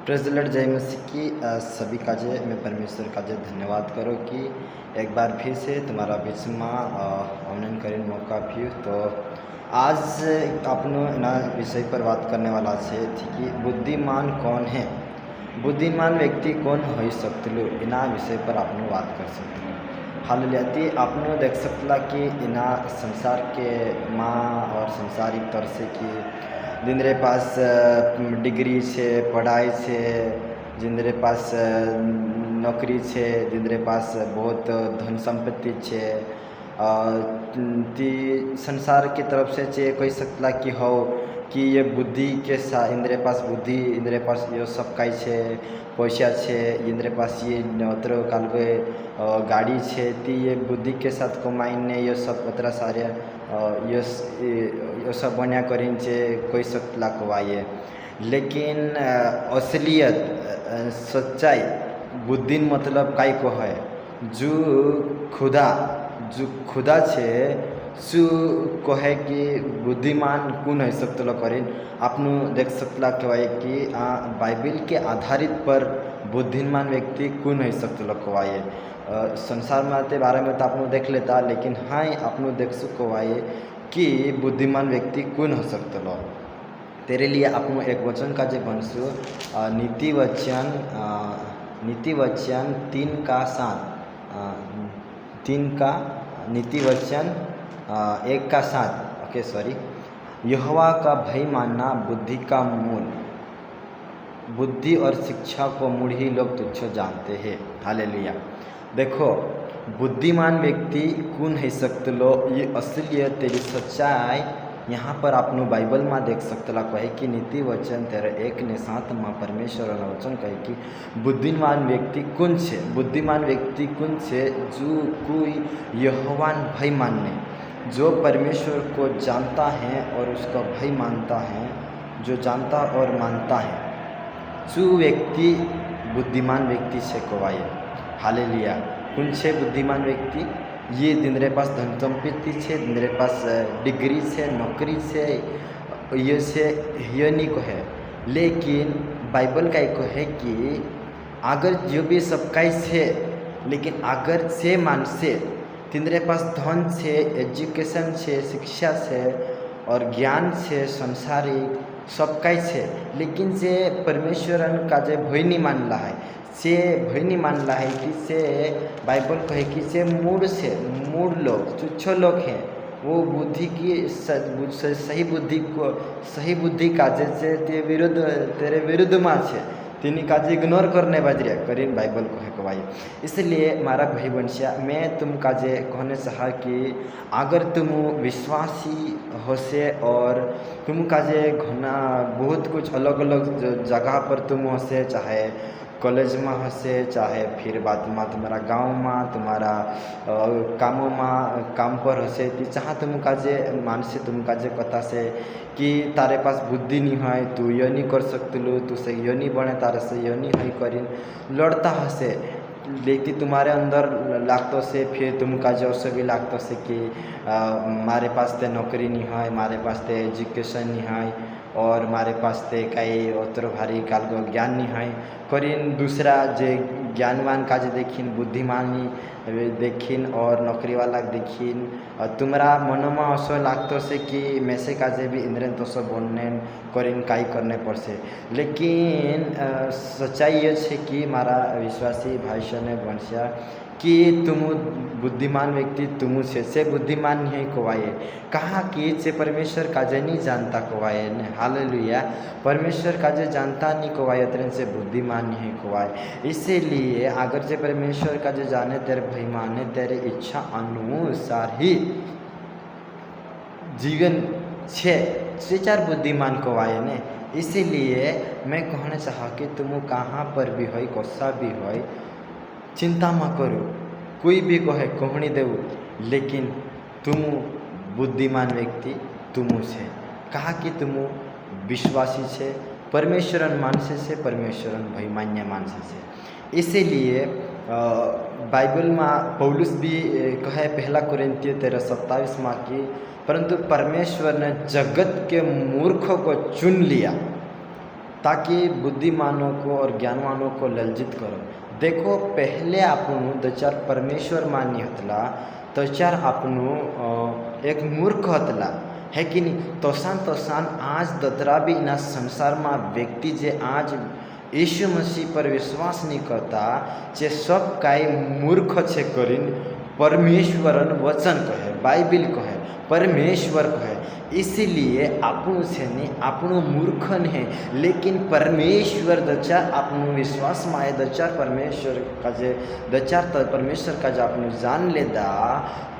Praise the Lord, जय मसीह की सभी का जय। मैं परमेश्वर का जय धन्यवाद करो कि एक बार फिर से तुम्हारा बीच में ऑनलाइन करें मौका भी। तो आज अपनो ना विषय पर बात करने वाला से थी कि बुद्धिमान कौन है, बुद्धिमान व्यक्ति कौन हो सकते इना विषय पर आपने बात कर सकते हालेलुया। ती आपने देख सकला कि इना संसार के माँ और संसारिक तरह से कि जिनरे पास डिग्री है, पढ़ाई है, जिनरे पास नौकरी है, जिनरे पास बहुत धन संपत्ति है, ती संसार की तरफ से चे कोई सकला कि हो कि ये बुद्धि के साथ इंद्रे पास बुद्धि, इंद्रे पास ये सब काई छे, पैसा छे, इंद्रे पास ये अतर कालवे गाड़ी छे, ती ये बुद्धि के साथ कमाईने ये सब अतरा सारे ये सब बनिया करीन छे कोई सकला कवाये। लेकिन असलियत सच्चाई बुद्धि मतलब काई को है जो खुदा छे सु कहे कि बुद्धिमान कौन है सकतलो करीन आपनु देख सकला कहवाए कि बाइबिल के आधारित पर बुद्धिमान व्यक्ति कौन है सकतलो कहवाए। संसार में आते बारे में तो आपनु देख लेता, लेकिन हाँ आपनु देख सकवाए कि बुद्धिमान व्यक्ति कौन हो सकतलो। तेरे लिए आपनु एक वचन का जे बनसु नीति वचन 1:7 यहोवा का भय मानना बुद्धि का मूल, बुद्धि और शिक्षा को मूढ़ ही लोग तुच्छ जानते हैं। हालेलुया। देखो बुद्धिमान व्यक्ति कौन है सकतलो ये असलियत तेरी सच्चाई यहाँ पर आपनो बाइबल में देख सकतला कहे कि नीति वचन 1:7 में परमेश्वर वचन कहे कि बुद्धिमान व्यक्ति कौन छे, बुद्धिमान व्यक्ति कौन छे जो कोई यहोवान भय मानने, जो परमेश्वर को जानता है और उसका भय मानता है, जो जानता और मानता है, जो व्यक्ति बुद्धिमान व्यक्ति से कवाए। हालेलुया। कौन छे बुद्धिमान व्यक्ति? ये जिनरे पास धन संपत्ति है, जिनरे पास डिग्री है, नौकरी है, ये से ये नहीं को है। लेकिन बाइबल का एक है कि अगर जो भी सबका है, लेकिन अगर से मान से तिनरे पास धन से, एजुकेशन से, शिक्षा से और ज्ञान से, संसारिक सबका है, लेकिन से परमेश्वरन का जे भय नहीं मान रहा है, से भय नहीं मान रहा है कि से बाइबल कहे कि से मूढ़ लोग, तुच्छ लोग हैं, वो बुद्धि की सही बुद्धि काजे से तेरे विरुद्ध में है, तीनी काजे इग्नोर करने बजरिया करीन बाइबल को है कवाई। इसलिए मारा भाई बंशिया मैं तुम काजे कहने चाहा कि अगर तुम विश्वासी हो से और तुम काजे घना बहुत कुछ अलग अलग जगह पर तुम हो से, चाहे कॉलेज में हसे, चाहे फिर बाद में तुम्हारा गांव में, तुम्हारा काम पर हसे, चाह तुम काजे मानसे तुम काजे कथा से कि तारे पास बुद्धि नहीं है, तू ये नहीं कर सकते, तू से ये नहीं बने, तारे से ये नहीं है करीन लड़ता हसे। लेकिन तुम्हारे अंदर लागतो से फिर तुम का जो से भी लागतो से कि मारे पास ते नौकरी नहीं है, मारे पास ते एजुकेशन नहीं है और मारे पास ते कई उतर भारी काल को ज्ञान नहीं है करीन दूसरा जे ज्ञानवान का जे देखिन, बुद्धिमानी देखिन और नौकरी वाला देखिन, तुम्हारा मन में असो लागतो से कि मैसे का जे भी इंद्रन तो सब बोलने करीन काई करने पर से। लेकिन सच्चाई ये है कि मारा विश्वासी भाई ने बनसिया कि तुम बुद्धिमान व्यक्ति तुम से बुद्धिमान नहीं कोवाए, कहा कि से परमेश्वर काजे नहीं जानता कोवाए ने। हालेलुया। परमेश्वर काजे जानता नहीं कोवाए तरह से बुद्धिमान नहीं कोवाए। इसीलिए अगर से परमेश्वर काजे जाने तेरे भय माने, तेरे इच्छा अनुसार ही जीवन छे चार बुद्धिमान कोवाए ने। इसीलिए मैं कहना चाहा कि तुम कहाँ पर भी हो, कोसा भी हो, चिंता मत करो, कोई भी कहे कहनी देव, लेकिन तुम बुद्धिमान व्यक्ति तुम से, कहा कि तुम विश्वासी छे, परमेश्वरन मानसे से, परमेश्वरन भय मान्य मानसे से। इसीलिए बाइबल में पौलुस भी कहे 1 कोरिन्थियों 13:27 में कि परंतु परमेश्वर ने जगत के मूर्खों को चुन लिया ताकि बुद्धिमानों को और ज्ञानवानों को लज्जित करो। देखो पहले आपनु दचार परमेश्वर मान्य हतला, तचार आपनु एक मूर्ख हतला है कि नहीं। तोसान आज दतरा भी इना संसार में व्यक्ति जे आज यीशु मसीह पर विश्वास नहीं करता, जे सब काई मूर्ख छे करीन परमेश्वरन वचन कहे, बाइबिल कहे, परमेश्वर कहे। इसीलिए आपनु से नहीं, आपनु मूर्खन है, लेकिन परमेश्वर दचार आपनु विश्वास माए दचार परमेश्वर का जे दचार परमेश्वर का जो आपनु जान लेदा,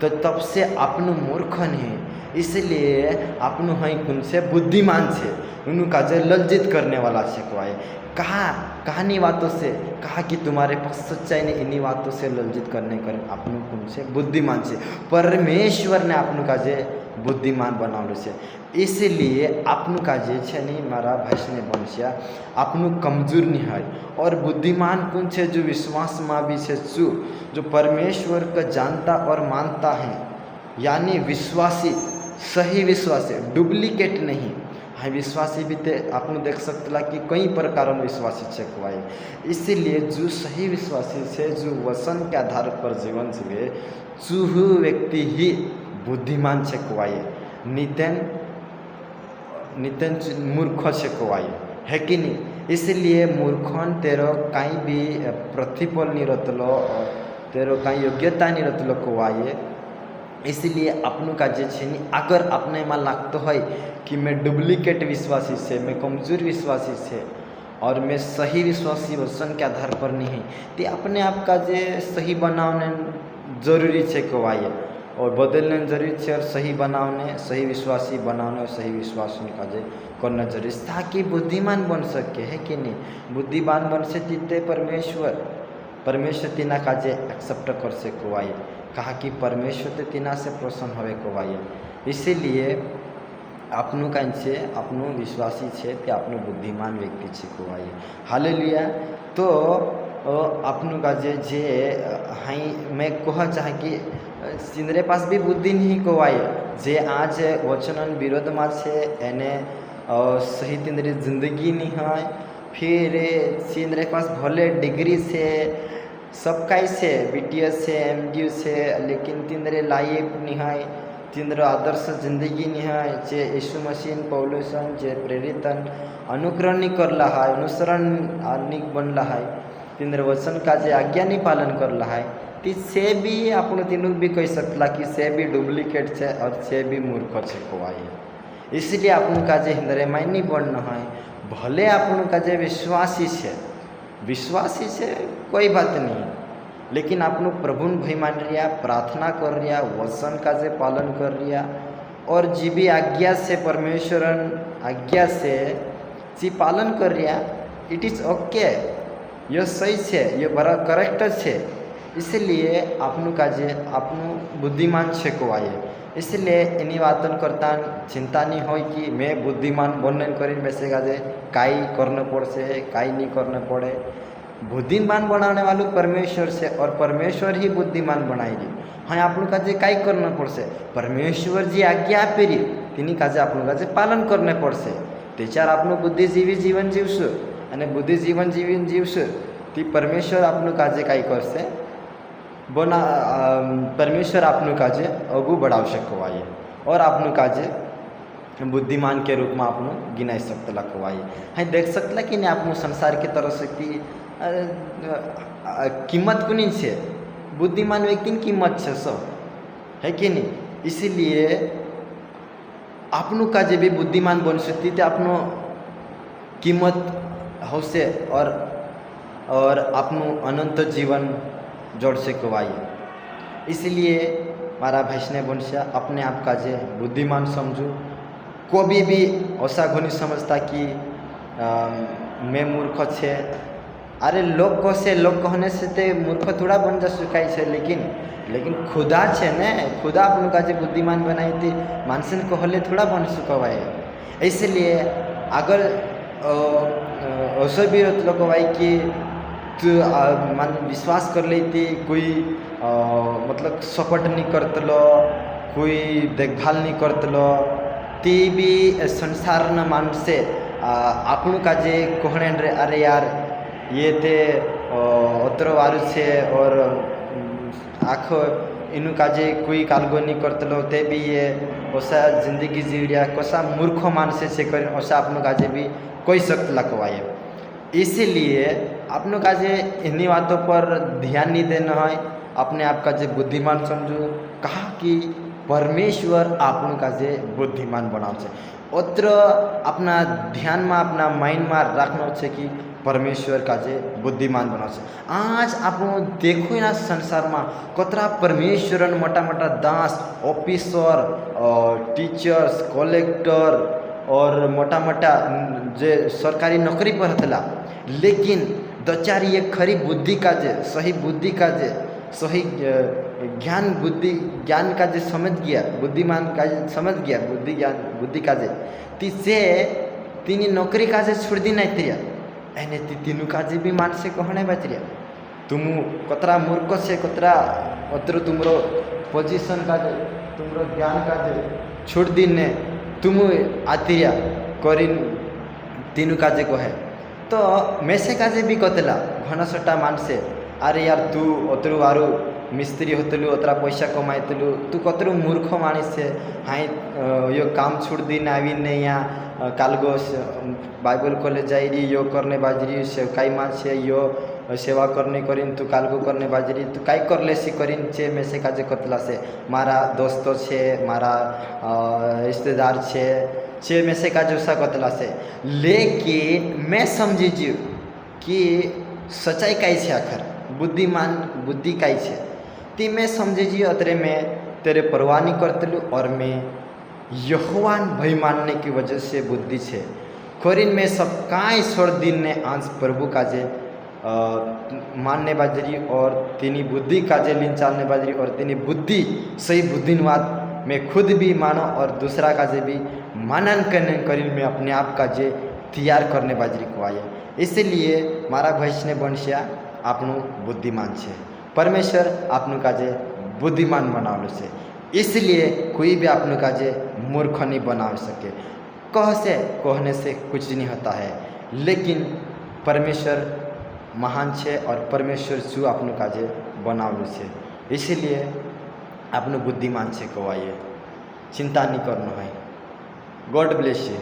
तो तब से आपनु मूर्खन है। इसलिए आपनु हई कुन से बुद्धिमान छे, उनका जे लज्जित करने वाला छे कोई कहानी बातों से कहा कि तुम्हारे पास सच्चाई ने इन्हीं बातों से लज्जित करने कर आपनु कुन से बुद्धिमान से परमेश्वर ने आपनु का जे बुद्धिमान बनावल से। इसलिए आपनु का जे छे नहीं मारा भाई ने बनसिया आपनु कमजोर नहीं है। और बुद्धिमान कौन छे जो विश्वास में भी छे जो परमेश्वर को जानता और मानता है, यानी विश्वासी, सही विश्वासी, डुप्लीकेट नहीं। हाँ विश्वासी भी ते आपने देख सकते कि कई प्रकार विश्वासी छे कोई। इसीलिए जो सही विश्वासी से जो वचन के आधार पर जीवन जीवे चूहू व्यक्ति ही बुद्धिमान छे कोई। नितेन मूर्ख छे कोई है कि नहीं। इसलिए मूर्खन तेरो कहीं भी प्रतिफल नहीं रतलो, तेरो कहीं योग्यता नहीं रतलो कोई। इसलिए आपनु का जे छे नहीं, अगर अपने में लगता है कि मैं डुप्लीकेट विश्वासी से, मैं कमजोर विश्वासी से और मैं सही विश्वासी वचन के आधार पर नहीं है, तो अपने आप का जे सही बनाने जरूरी है कोई और बदलने जरूरी है। और सही बनाने, सही विश्वासी बनाने और सही विश्वास का जे करना जरूरी है, ताकि बुद्धिमान बन सके है कि नहीं। बुद्धिमान बन से तीते परमेश्वर तिना का जे एक्सेप्ट कर से कोई कहा कि परमेश्वर ते तिना से प्रसन्न होवे कोई। इसीलिए आपनु का से आपनु विश्वासी छे ते आपनु बुद्धिमान व्यक्ति छे कोई। हालेलुया। तो आपनु का जे हाई मैं कह चाहे कि सिंदरे पास भी बुद्धि नहीं कोई, जे आज वचनन विरोध में छे एने सही तिंदरी जिंदगी नहीं है। फिर सिंदरे पास भले डिग्री से सब काई से BTS से MDU से, लेकिन तिंदरे लाइफ नहीं है, तिंद्र आदर्श जिंदगी नहीं है। जे यीशु मसीह पौलुसन जे प्रेरितन अनुकरण नहीं कर रहा है, अनुसरण नहीं बन रहा है, तिंद्र वचन का जे आज्ञा नहीं पालन कर रहा है, ती से भी अपन तीनों भी कह सकला कि से भी डुप्लीकेट है और से भी मूर्ख है कोई। इसलिए अपन का जे हिंदरे माय नहीं बनना है। भले अपन का जे विश्वासी से कोई बात नहीं, लेकिन आपनु प्रभु भई मान रिया, प्रार्थना कर रिया, वचन का जे पालन कर रिया और जी भी आज्ञा से परमेश्वरन आज्ञा से जी पालन कर रिया, इट इज़ ओके, ये सही है, ये बड़ा करेक्ट है। इसलिए आपनु का जे आपनु बुद्धिमान छे को आए। इसलिए इन्हीं बातन करता चिंता नहीं हो कि मैं बुद्धिमान बनने करी वैसे का जे काई करने पड़ से काई नहीं करने पड़े। बुद्धिमान बनाने वालों परमेश्वर से और परमेश्वर ही बुद्धिमान बनाएगी। हाँ आप लोग का जे काई करना पड़ से परमेश्वर जी आज्ञा आपे रही तिनी का जे आप लोग का जे पालन करने पड़ से तेचार आपनो बुद्धिजीवी जीवन जीवशु अने बुद्धि जीवन जीवशु ती परमेश्वर आपनु का जे काई कर से बना परमेश्वर आपनु का जे अगू बढ़ाव सकवाए और आपनु का जे बुद्धिमान के रूप में आपनु गिनाई सकता खुआई। हाँ देख सकता कि नहीं आपनु संसार की तरह से की कीमत कुनी छे बुद्धिमान व्यक्ति की कीमत है सब है कि नहीं। इसीलिए आपनु का जे भी बुद्धिमान बन सकती थे आपनो कीमत हो से और आपनु अनंत जीवन जोड़ से कवाई। इसलिए मारा भैसने बनसिया अपने आप का जे बुद्धिमान समझू। कोई भी ऐसा घनी समझता कि मैं मूर्ख छे, अरे लोग कहने से ते मूर्ख थोड़ा बन जा सुकाई छे, लेकिन खुदा छे ने खुदा अपन का जे बुद्धिमान बनाई थी मानसिन कहले थोड़ा बन सुकवाए। इसलिए अगर ऐसा भी लोग भाई कि तू मान विश्वास कर ली थी कोई मतलब सपोर्ट नहीं करतलो कोई देखभाल नहीं करतलो ती भी संसार न मान से આપણું કાજે કોહણે રે અરે યાર ये ते अतरो वारू छे और आखो इनु काजे कोई कालगो नहीं करतलो ते भी ये ओसा जिंदगी जीवड़िया कोसा मूर्खो मानसे से कर ओसा आपनो काजे भी कोई सख्त लकवाए। इसीलिए आपनो काजे इन्हीं बातों पर ध्यान नहीं देना है, अपने आप का जे बुद्धिमान समझो। कहा कि परमेश्वर आपनो काजे बुद्धिमान बनाव छे। अत्र अपना ध्यान में अपना माइंड में रखना है कि परमेश्वर काजे बुद्धिमान बनाव छे। आज आप देखो ना संसार में कतरा परमेश्वर मोटा मोटा दास ऑफिसर टीचर्स कलेक्टर और मोटा मोटा जे सरकारी नौकरी पर हतला, लेकिन दचारी ये खरी बुद्धि काजे सही बुद्धि काजे सही ज्ञान बुद्धि ज्ञान काजे समझ गया बुद्धिमान काजे समझ गया बुद्धि ज्ञान बुद्धि काजे तीसे तीनी नौकरी काजे छोड़ दी नहीं तिरिया एने तीनू काजे भी मानसे कहने बचरिया तुम कतरा मूर्ख से कतरा अत्र तुमरो पोजीशन काजे तुमरो ज्ञान काजे छोड़ दी ने तुम आतिरिया करीन तीनू काजे कहे तो मेसे काजे भी कतला घनसटा मानसे अरे यार तू अतरु आरु मिस्त्री होतलु अतरा पैसा कमाइतलु तू कतरु मूर्ख मानिस से हाँ यो काम छोड़ दी आवी ने यहाँ कालगो बाइबल कॉलेज जाइरी यो करने बाजरी सेवकाई मान से यो सेवा करने करीन तू कालगो करने बाजरी तू काई कर ले सी करीन चे में से काजे कतला से मारा दोस्तों छे मारा रिश्तेदार छे में से काजे उसा कतला से। लेकिन मैं समझी जी कि सच्चाई काई छे आखिर बुद्धिमान बुद्धि काई छे ती मैं समझे जी अतरे में तेरे परवाह नहीं करतलू और मैं यहोवान भय मानने की वजह से बुद्धि छे खोरीन में सब काई छोड़ दिन ने आज प्रभु काजे मानने बाजरी और तीनी बुद्धि काजे लिन चालने बाजरी और तीनी बुद्धि सही बुद्धिनवाद में खुद भी मानो और दूसरा काजे भी मानन करने करीन में अपने आप काजे तैयार करने बाजरी को आए। इसलिए मारा भैंस ने बनशिया आपनु बुद्धिमान छे परमेश्वर आपनु काजे बुद्धिमान बनावलो छे। इसलिए कोई भी आपनु काजे मूर्ख नहीं बना सके। कहने से कुछ नहीं होता है, लेकिन परमेश्वर महान छे और परमेश्वर शू आपनु काजे बनावलो छे। इसलिए आपनु बुद्धिमान छे कवाइए चिंता नहीं करना है। God bless you.